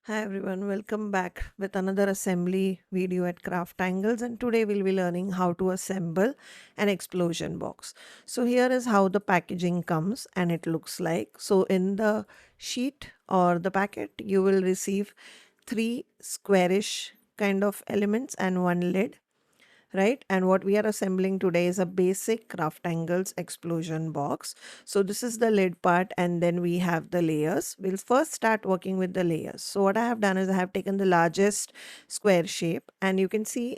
Hi everyone, welcome back with another assembly video at CraftTangles, and today we'll be learning how to assemble an explosion box. So here is how the packaging comes and it looks like. So in the sheet or the packet you will receive three squarish kind of elements and one lid, right? And what we are assembling today is a basic CraftAngles explosion box. So this is the lid part, and then we have the layers. We'll first start working with the layers. So what I have done is I have taken the largest square shape, and you can see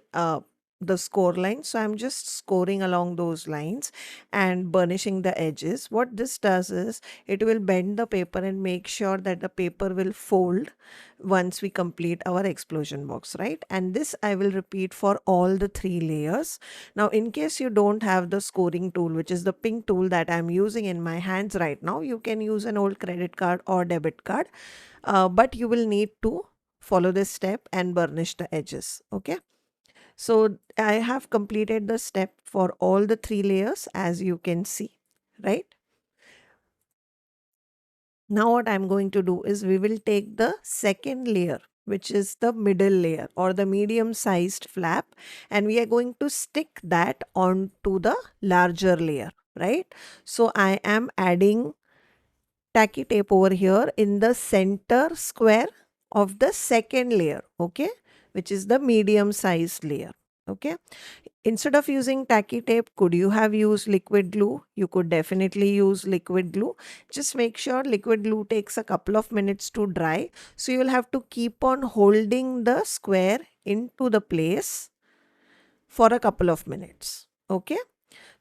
the score line. So I'm just scoring along those lines and burnishing the edges. What this does is it will bend the paper and make sure that the paper will fold once we complete our explosion box, right? And this I will repeat for all the three layers. Now, in case you don't have the scoring tool, which is the pink tool that I'm using in my hands right now, you can use an old credit card or debit card, but you will need to follow this step and burnish the edges. Okay, so I have completed the step for all the three layers, as you can see, right? Now what I'm going to do is we will take the second layer, which is the middle layer or the medium sized flap, and we are going to stick that onto the larger layer, right? So I am adding tacky tape over here in the center square of the second layer, okay, which is the medium sized layer. Okay, instead of using tacky tape, could you have used liquid glue? You could definitely use liquid glue. Just make sure liquid glue takes a couple of minutes to dry. So you will have to keep on holding the square into the place for a couple of minutes. Okay.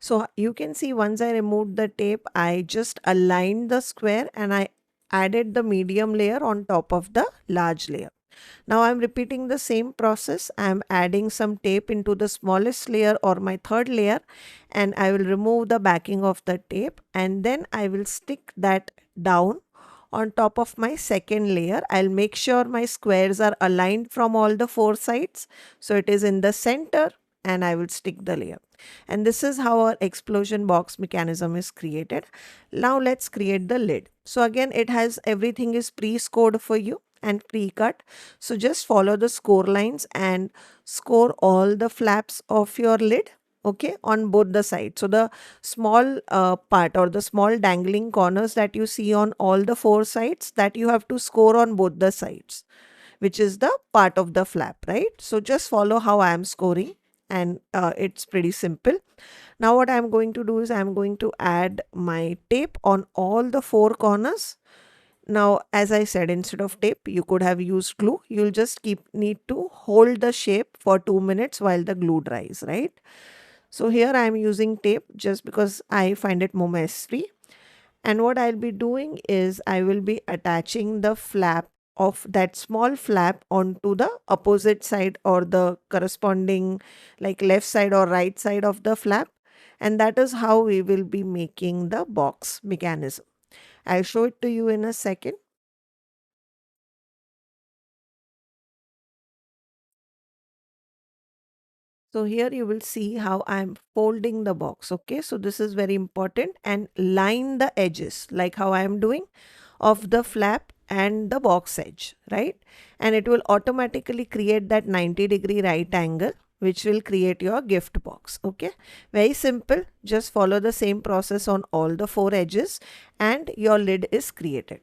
So you can see once I removed the tape, I just aligned the square and I added the medium layer on top of the large layer. Now I'm repeating the same process. I'm adding some tape into the smallest layer or my third layer, and I will remove the backing of the tape, and then I will stick that down on top of my second layer. I'll make sure my squares are aligned from all the four sides. So it is in the center, and I will stick the layer. And this is how our explosion box mechanism is created. Now let's create the lid. So again, it has everything is pre-scored for you and pre-cut. So just follow the score lines and score all the flaps of your lid, okay, on both the sides. So the small part or the small dangling corners that you see on all the four sides, that you have to score on both the sides, which is the part of the flap, right? So just follow how I am scoring, and it's pretty simple. Now what I'm going to do is I'm going to add my tape on all the four corners. Now, as I said, instead of tape, you could have used glue. You'll just need to hold the shape for 2 minutes while the glue dries, right? So here I'm using tape just because I find it more mess free. And what I'll be doing is I will be attaching the flap of that small flap onto the opposite side or the corresponding like left side or right side of the flap. And that is how we will be making the box mechanism. I'll show it to you in a second. So here you will see how I'm folding the box. Okay, so this is very important, and line the edges like how I am doing of the flap and the box edge, right? And it will automatically create that 90-degree right angle, which will create your gift box. Okay, very simple. Just follow the same process on all the four edges and your lid is created.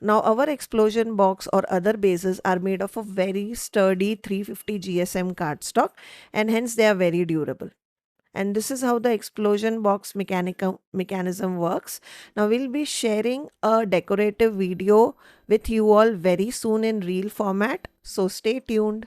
Now our explosion box or other bases are made of a very sturdy 350 GSM cardstock, and hence they are very durable. And this is how the explosion box mechanism works. Now we'll be sharing a decorative video with you all very soon in reel format. So stay tuned.